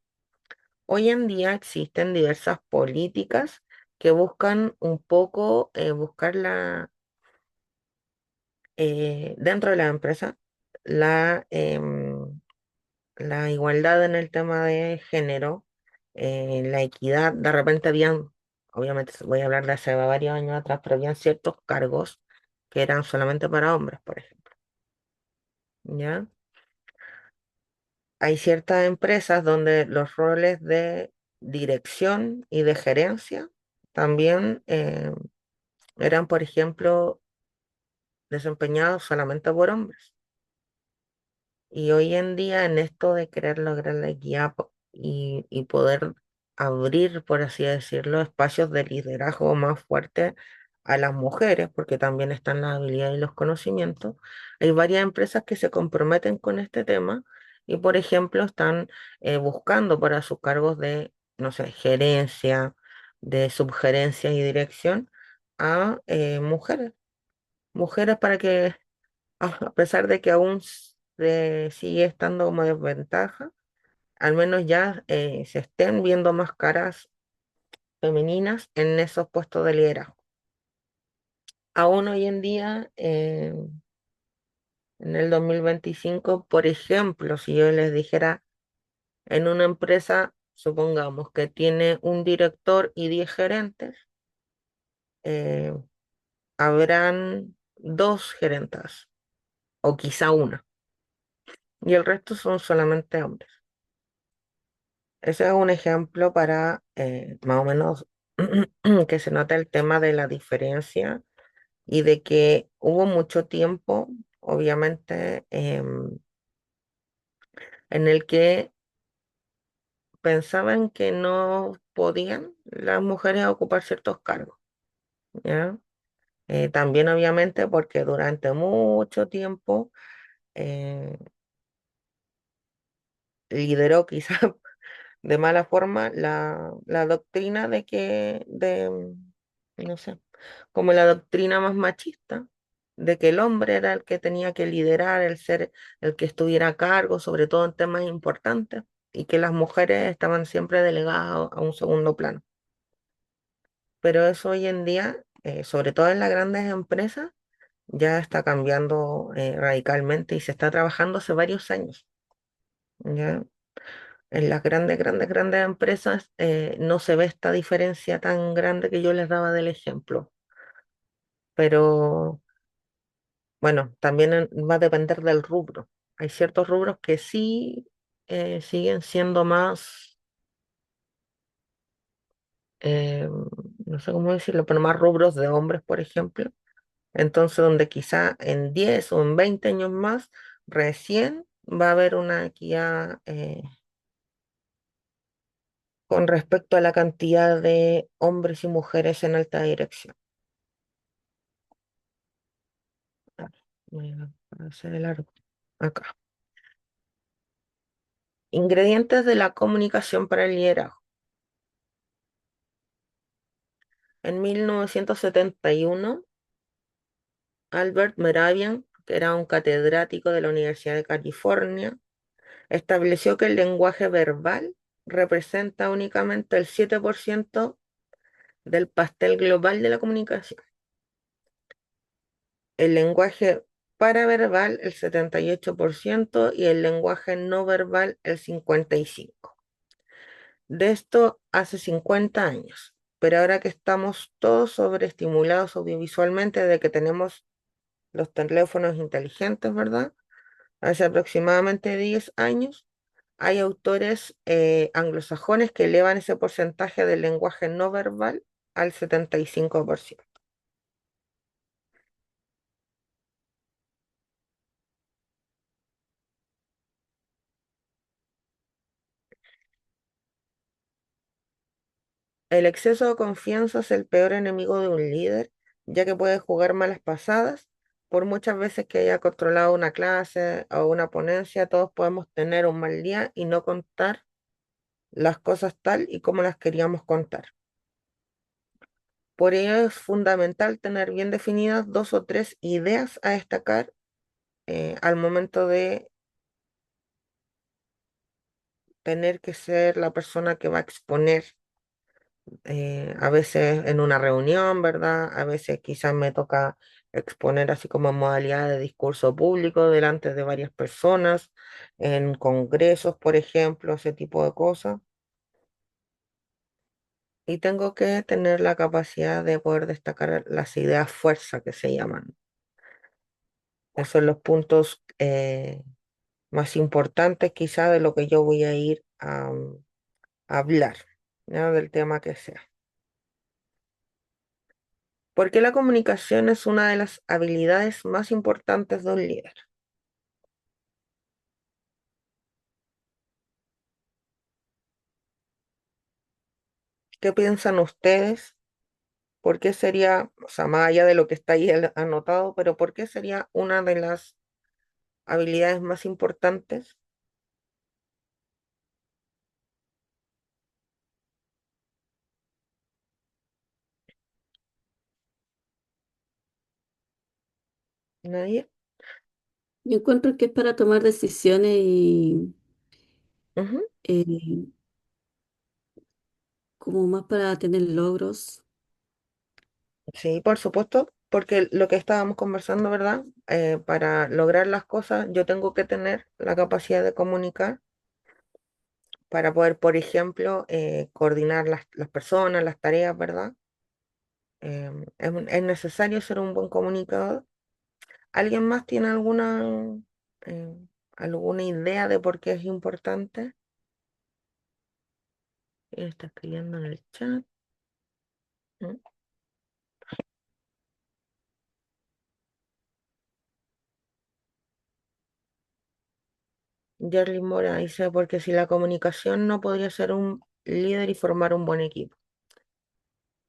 Hoy en día existen diversas políticas que buscan un poco buscar dentro de la empresa la, la igualdad en el tema de género, la equidad. De repente habían, obviamente voy a hablar de hace varios años atrás, pero habían ciertos cargos que eran solamente para hombres, por ejemplo, ¿ya? Hay ciertas empresas donde los roles de dirección y de gerencia también eran, por ejemplo, desempeñados solamente por hombres. Y hoy en día, en esto de querer lograr la equidad y poder abrir, por así decirlo, espacios de liderazgo más fuertes a las mujeres, porque también están las habilidades y los conocimientos, hay varias empresas que se comprometen con este tema y, por ejemplo, están buscando para sus cargos de, no sé, gerencia, de subgerencia y dirección a mujeres. Mujeres para que a pesar de que aún sigue estando como desventaja, al menos ya se estén viendo más caras femeninas en esos puestos de liderazgo. Aún hoy en día, en el 2025, por ejemplo, si yo les dijera en una empresa, supongamos que tiene un director y 10 gerentes, eh, habrán dos gerentas o quizá una, y el resto son solamente hombres. Ese es un ejemplo para más o menos que se nota el tema de la diferencia y de que hubo mucho tiempo, obviamente, en el que pensaban que no podían las mujeres ocupar ciertos cargos, ¿ya? También, obviamente, porque durante mucho tiempo eh, lideró quizá de mala forma la doctrina de que, no sé, como la doctrina más machista, de que el hombre era el que tenía que liderar, el ser el que estuviera a cargo, sobre todo en temas importantes, y que las mujeres estaban siempre delegadas a un segundo plano. Pero eso hoy en día, sobre todo en las grandes empresas, ya está cambiando radicalmente y se está trabajando hace varios años, ¿ya? En las grandes, grandes, grandes empresas no se ve esta diferencia tan grande que yo les daba del ejemplo, pero bueno, también va a depender del rubro. Hay ciertos rubros que sí siguen siendo más, eh, no sé cómo decirlo, pero más rubros de hombres, por ejemplo. Entonces, donde quizá en 10 o en 20 años más, recién va a haber una equidad con respecto a la cantidad de hombres y mujeres en alta dirección. A ver, voy a hacer el largo. Acá. Ingredientes de la comunicación para el liderazgo. En 1971, Albert Mehrabian, que era un catedrático de la Universidad de California, estableció que el lenguaje verbal representa únicamente el 7% del pastel global de la comunicación. El lenguaje paraverbal el 78% y el lenguaje no verbal el 55%. De esto hace 50 años, pero ahora que estamos todos sobreestimulados audiovisualmente de que tenemos los teléfonos inteligentes, ¿verdad? Hace aproximadamente 10 años, hay autores anglosajones que elevan ese porcentaje del lenguaje no verbal al 75%. El exceso de confianza es el peor enemigo de un líder, ya que puede jugar malas pasadas. Por muchas veces que haya controlado una clase o una ponencia, todos podemos tener un mal día y no contar las cosas tal y como las queríamos contar. Por ello es fundamental tener bien definidas dos o tres ideas a destacar al momento de tener que ser la persona que va a exponer, a veces en una reunión, ¿verdad? A veces quizás me toca exponer así como en modalidad de discurso público delante de varias personas, en congresos, por ejemplo, ese tipo de cosas. Y tengo que tener la capacidad de poder destacar las ideas fuerza que se llaman. Esos son los puntos más importantes quizá de lo que yo voy a ir a hablar, ¿ya? Del tema que sea. Porque la comunicación es una de las habilidades más importantes de un líder. ¿Qué piensan ustedes? ¿Por qué sería, o sea, más allá de lo que está ahí anotado, pero por qué sería una de las habilidades más importantes? ¿Nadie? Yo encuentro que es para tomar decisiones y Ujú. eh, como más para tener logros. Sí, por supuesto, porque lo que estábamos conversando, ¿verdad? Para lograr las cosas, yo tengo que tener la capacidad de comunicar para poder, por ejemplo, coordinar las personas, las tareas, ¿verdad? Es necesario ser un buen comunicador. ¿Alguien más tiene eh, alguna idea de por qué es importante? Está escribiendo en el chat. ¿Mm? Jerry Mora dice, porque si la comunicación no podría ser un líder y formar un buen equipo.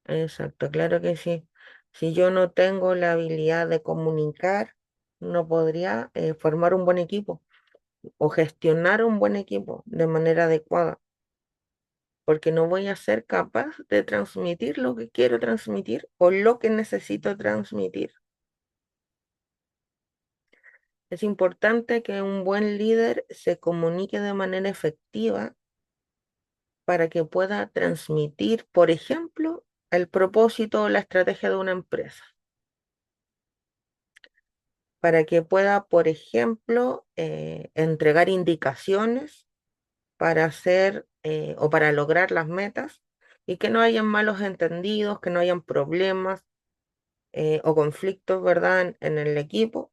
Exacto, claro que sí. Si yo no tengo la habilidad de comunicar, no podría formar un buen equipo o gestionar un buen equipo de manera adecuada, porque no voy a ser capaz de transmitir lo que quiero transmitir o lo que necesito transmitir. Es importante que un buen líder se comunique de manera efectiva para que pueda transmitir, por ejemplo, el propósito o la estrategia de una empresa, para que pueda, por ejemplo, entregar indicaciones para hacer o para lograr las metas y que no hayan malos entendidos, que no hayan problemas o conflictos, ¿verdad? En el equipo.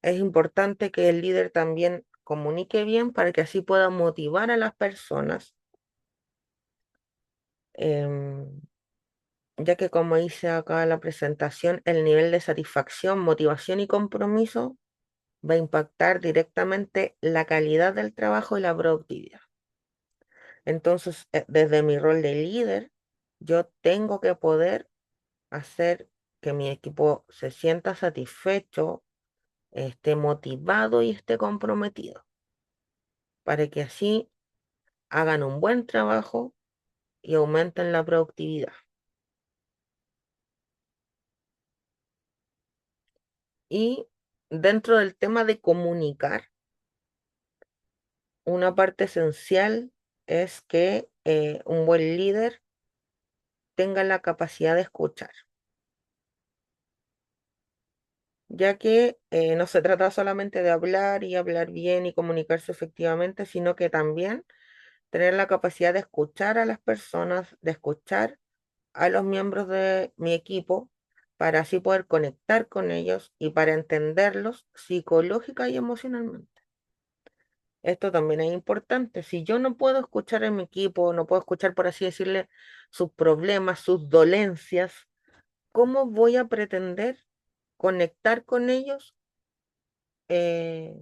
Es importante que el líder también comunique bien para que así pueda motivar a las personas, em, ya que como dice acá en la presentación, el nivel de satisfacción, motivación y compromiso va a impactar directamente la calidad del trabajo y la productividad. Entonces, desde mi rol de líder, yo tengo que poder hacer que mi equipo se sienta satisfecho, esté motivado y esté comprometido, para que así hagan un buen trabajo y aumenten la productividad. Y dentro del tema de comunicar, una parte esencial es que un buen líder tenga la capacidad de escuchar, ya que no se trata solamente de hablar y hablar bien y comunicarse efectivamente, sino que también tener la capacidad de escuchar a las personas, de escuchar a los miembros de mi equipo, para así poder conectar con ellos y para entenderlos psicológica y emocionalmente. Esto también es importante. Si yo no puedo escuchar a mi equipo, no puedo escuchar, por así decirle, sus problemas, sus dolencias, ¿cómo voy a pretender conectar con ellos eh,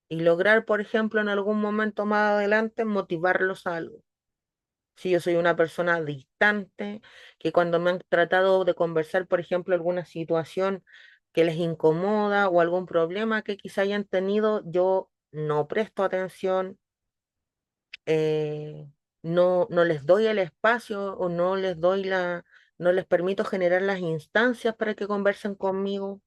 y lograr, por ejemplo, en algún momento más adelante, motivarlos a algo? Si yo soy una persona distante, que cuando me han tratado de conversar, por ejemplo, alguna situación que les incomoda o algún problema que quizá hayan tenido, yo no presto atención, no les doy el espacio o no les permito generar las instancias para que conversen conmigo.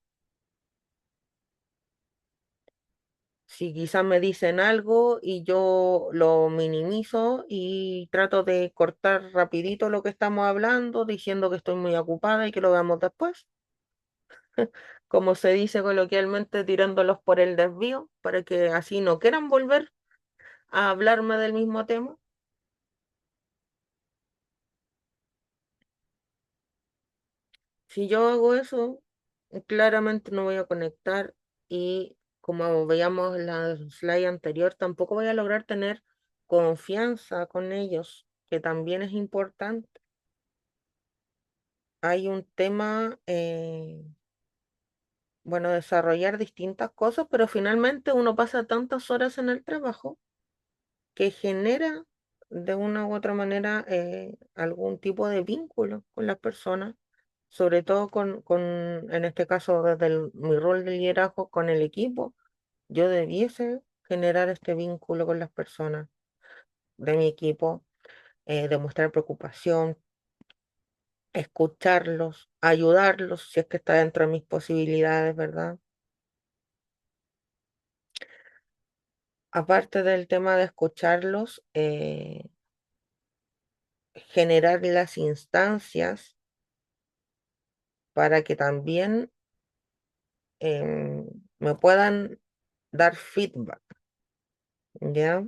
Si quizás me dicen algo y yo lo minimizo y trato de cortar rapidito lo que estamos hablando, diciendo que estoy muy ocupada y que lo veamos después, como se dice coloquialmente, tirándolos por el desvío, para que así no quieran volver a hablarme del mismo tema. Si yo hago eso, claramente no voy a conectar y como veíamos en la slide anterior, tampoco voy a lograr tener confianza con ellos, que también es importante. Hay un tema, bueno, desarrollar distintas cosas, pero finalmente uno pasa tantas horas en el trabajo que genera de una u otra manera algún tipo de vínculo con las personas, sobre todo en este caso, desde mi rol de liderazgo con el equipo, yo debiese generar este vínculo con las personas de mi equipo, demostrar preocupación, escucharlos, ayudarlos si es que está dentro de mis posibilidades, ¿verdad? Aparte del tema de escucharlos, generar las instancias para que también me puedan dar feedback, ¿ya?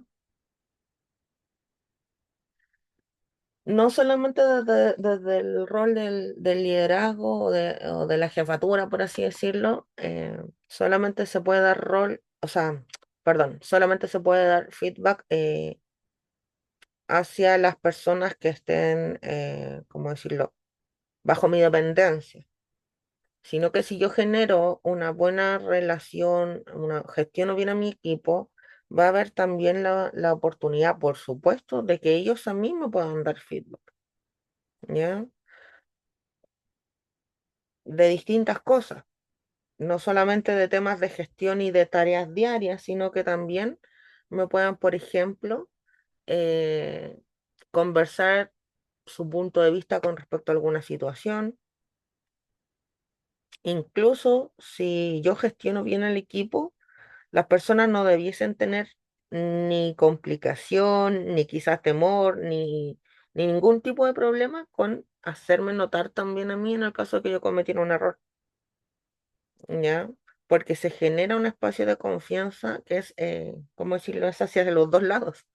No solamente desde el rol del liderazgo o de la jefatura, por así decirlo, solamente se puede dar rol, o sea, perdón, solamente se puede dar feedback hacia las personas que estén, ¿cómo decirlo?, bajo mi dependencia, sino que si yo genero una buena relación, gestiono bien a mi equipo, va a haber también la oportunidad, por supuesto, de que ellos a mí me puedan dar feedback, ¿ya? De distintas cosas, no solamente de temas de gestión y de tareas diarias, sino que también me puedan, por ejemplo, eh, conversar su punto de vista con respecto a alguna situación. Incluso si yo gestiono bien el equipo, las personas no debiesen tener ni complicación, ni quizás temor, ni ningún tipo de problema con hacerme notar también a mí en el caso de que yo cometiera un error, ¿ya? Porque se genera un espacio de confianza que es, ¿cómo decirlo?, es hacia los dos lados.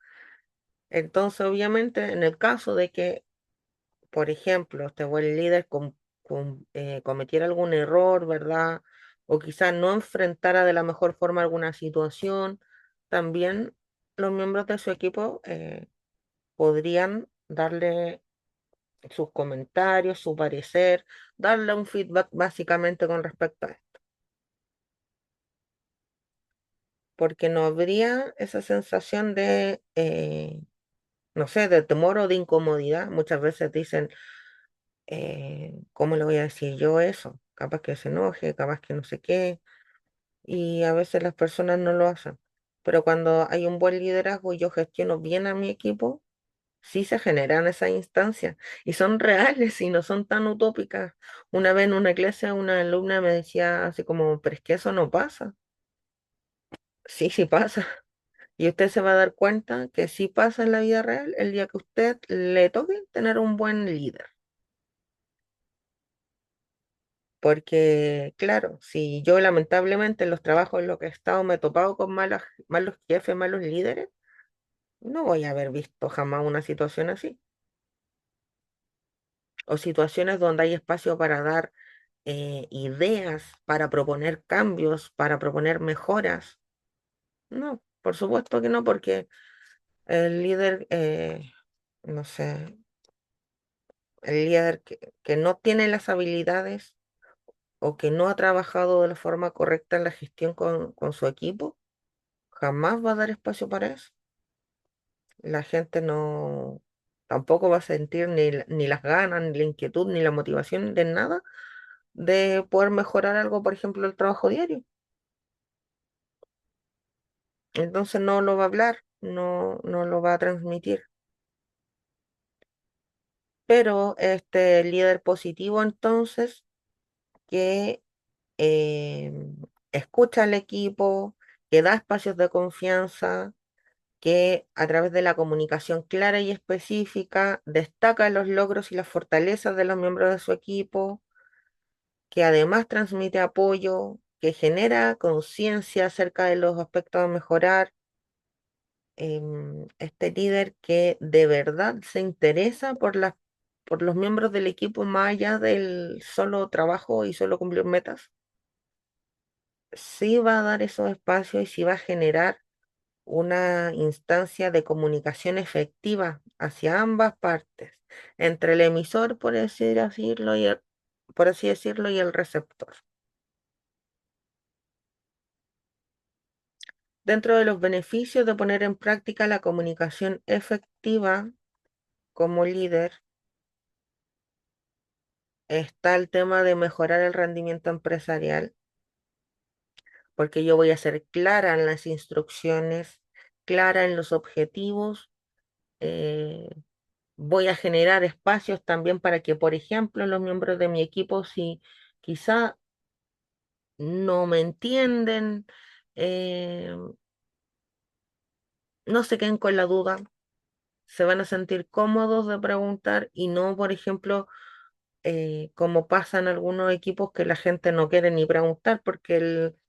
Entonces, obviamente, en el caso de que, por ejemplo, este buen líder cometiera algún error, ¿verdad? O quizás no enfrentara de la mejor forma alguna situación, también los miembros de su equipo podrían darle sus comentarios, su parecer, darle un feedback básicamente con respecto a esto, porque no habría esa sensación de, no sé, de temor o de incomodidad. Muchas veces dicen, ¿cómo le voy a decir yo eso? Capaz que se enoje, capaz que no sé qué, y a veces las personas no lo hacen. Pero cuando hay un buen liderazgo y yo gestiono bien a mi equipo, sí se generan esas instancias y son reales y no son tan utópicas. Una vez en una clase una alumna me decía así como, pero es que eso no pasa. Sí, sí pasa. Y usted se va a dar cuenta que sí pasa en la vida real el día que usted le toque tener un buen líder. Porque, claro, si yo lamentablemente en los trabajos en los que he estado me he topado con malos jefes, malos líderes, no voy a haber visto jamás una situación así. O situaciones donde hay espacio para dar ideas, para proponer cambios, para proponer mejoras. No, por supuesto que no, porque el líder, no sé, el líder que no tiene las habilidades o que no ha trabajado de la forma correcta en la gestión con su equipo, jamás va a dar espacio para eso. La gente no, tampoco va a sentir ni las ganas, ni la inquietud, ni la motivación de nada de poder mejorar algo, por ejemplo, el trabajo diario. Entonces no lo va a hablar, no lo va a transmitir. Pero este líder positivo entonces que eh, escucha al equipo, que da espacios de confianza, que a través de la comunicación clara y específica destaca los logros y las fortalezas de los miembros de su equipo, que además transmite apoyo, que genera conciencia acerca de los aspectos a mejorar. Este líder que de verdad se interesa por los miembros del equipo más allá del solo trabajo y solo cumplir metas, sí va a dar esos espacios y sí va a generar una instancia de comunicación efectiva hacia ambas partes, entre el emisor, por así decirlo, y el receptor. Dentro de los beneficios de poner en práctica la comunicación efectiva como líder, está el tema de mejorar el rendimiento empresarial, porque yo voy a ser clara en las instrucciones, clara en los objetivos. eh, Voy a generar espacios también para que, por ejemplo, los miembros de mi equipo, si quizá no me entienden, eh, no se queden con la duda, se van a sentir cómodos de preguntar y no, por ejemplo, como pasa en algunos equipos que la gente no quiere ni preguntar porque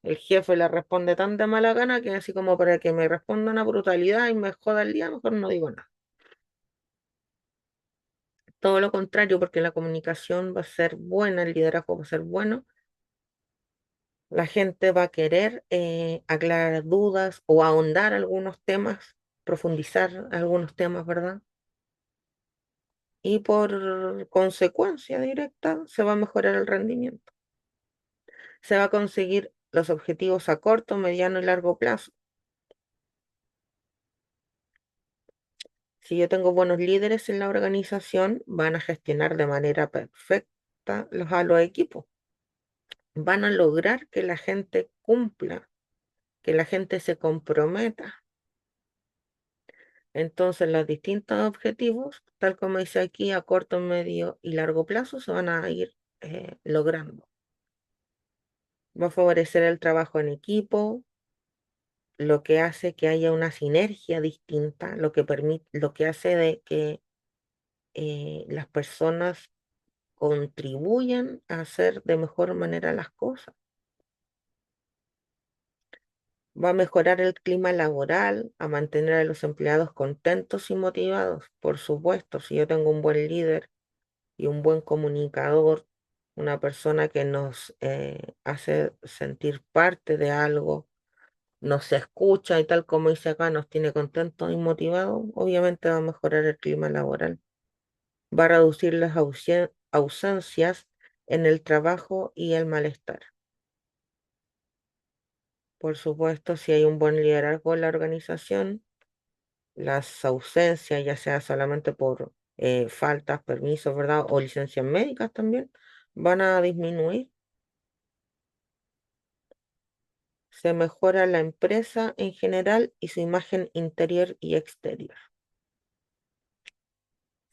el jefe le responde tan de mala gana que así como para que me responda una brutalidad y me joda el día, mejor no digo nada. Todo lo contrario, porque la comunicación va a ser buena, el liderazgo va a ser bueno. La gente va a querer aclarar dudas o ahondar algunos temas, profundizar algunos temas, ¿verdad? Y por consecuencia directa se va a mejorar el rendimiento. Se va a conseguir los objetivos a corto, mediano y largo plazo. Si yo tengo buenos líderes en la organización, van a gestionar de manera perfecta a los equipos. Van a lograr que la gente cumpla, que la gente se comprometa. Entonces, los distintos objetivos, tal como dice aquí, a corto, medio y largo plazo, se van a ir logrando. Va a favorecer el trabajo en equipo, lo que hace que haya una sinergia distinta, lo que permite, lo que hace de que las personas contribuyan a hacer de mejor manera las cosas. Va a mejorar el clima laboral, a mantener a los empleados contentos y motivados. Por supuesto, si yo tengo un buen líder y un buen comunicador, una persona que nos hace sentir parte de algo, nos escucha y tal como dice acá, nos tiene contentos y motivados, obviamente va a mejorar el clima laboral, va a reducir las ausencias en el trabajo y el malestar. Por supuesto, si hay un buen liderazgo en la organización, las ausencias, ya sea solamente por faltas, permisos, ¿verdad? O licencias médicas también, van a disminuir. Se mejora la empresa en general y su imagen interior y exterior.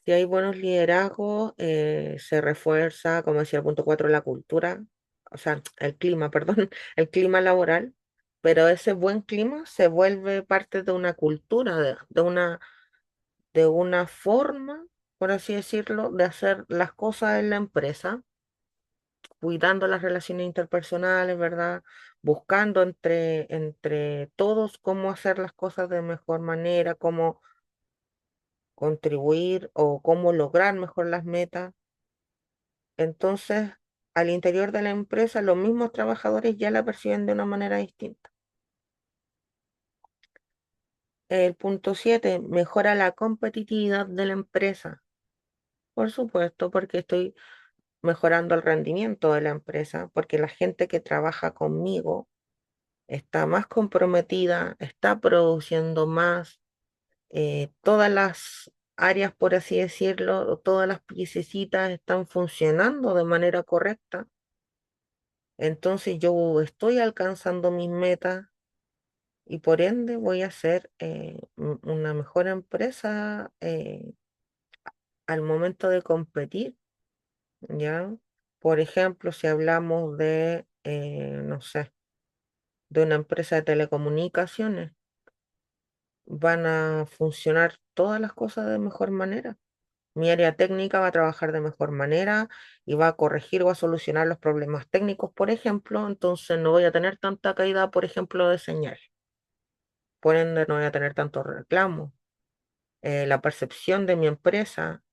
Si hay buenos liderazgos, se refuerza, como decía el punto 4, la cultura, o sea, el clima, perdón, el clima laboral, pero ese buen clima se vuelve parte de una cultura, de una forma, por así decirlo, de hacer las cosas en la empresa, cuidando las relaciones interpersonales, ¿verdad? Buscando entre todos cómo hacer las cosas de mejor manera, cómo contribuir o cómo lograr mejor las metas. Entonces, al interior de la empresa, los mismos trabajadores ya la perciben de una manera distinta. El punto 7 mejora la competitividad de la empresa. Por supuesto, porque estoy mejorando el rendimiento de la empresa, porque la gente que trabaja conmigo está más comprometida, está produciendo más, todas las áreas, por así decirlo, todas las piececitas están funcionando de manera correcta. Entonces yo estoy alcanzando mis metas y por ende voy a ser una mejor empresa al momento de competir, ¿ya? Por ejemplo, si hablamos de, no sé, de una empresa de telecomunicaciones, van a funcionar todas las cosas de mejor manera. Mi área técnica va a trabajar de mejor manera y va a corregir o a solucionar los problemas técnicos, por ejemplo, entonces no voy a tener tanta caída, por ejemplo, de señal. Por ende, no voy a tener tantos reclamos. La percepción de mi empresa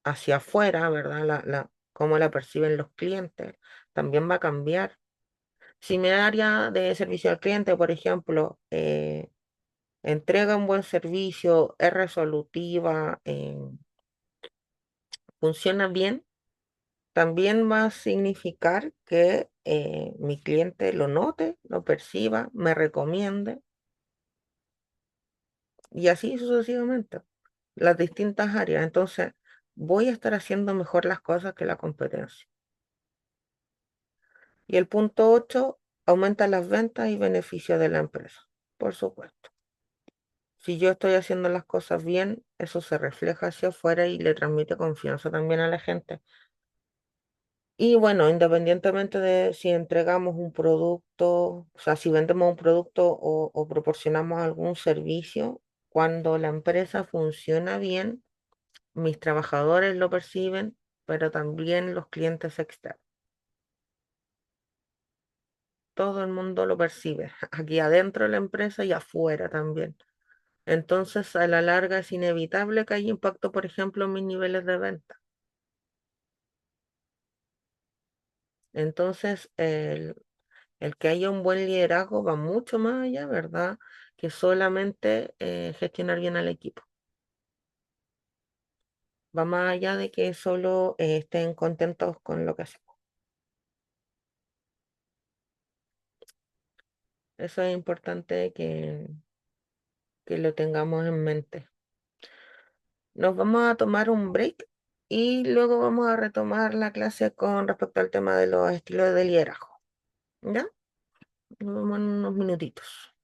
hacia afuera, ¿verdad? Cómo la perciben los clientes, también va a cambiar. Si mi área de servicio al cliente, por ejemplo, entrega un buen servicio, es resolutiva, funciona bien, también va a significar que mi cliente lo note, lo perciba, me recomiende y así sucesivamente. Las distintas áreas. Entonces, voy a estar haciendo mejor las cosas que la competencia. Y el punto 8 aumenta las ventas y beneficios de la empresa, por supuesto. Si yo estoy haciendo las cosas bien, eso se refleja hacia afuera y le transmite confianza también a la gente. Y bueno, independientemente de si entregamos un producto, o sea, si vendemos un producto o proporcionamos algún servicio, cuando la empresa funciona bien, mis trabajadores lo perciben, pero también los clientes externos. Todo el mundo lo percibe, aquí adentro de la empresa y afuera también. Entonces, a la larga es inevitable que haya impacto, por ejemplo, en mis niveles de venta. Entonces, el que haya un buen liderazgo va mucho más allá, ¿verdad? Que solamente gestionar bien al equipo. Va más allá de que solo estén contentos con lo que hacemos. Eso es importante que lo tengamos en mente. Nos vamos a tomar un break y luego vamos a retomar la clase con respecto al tema de los estilos de liderazgo. ¿Ya? Nos vemos en unos minutitos.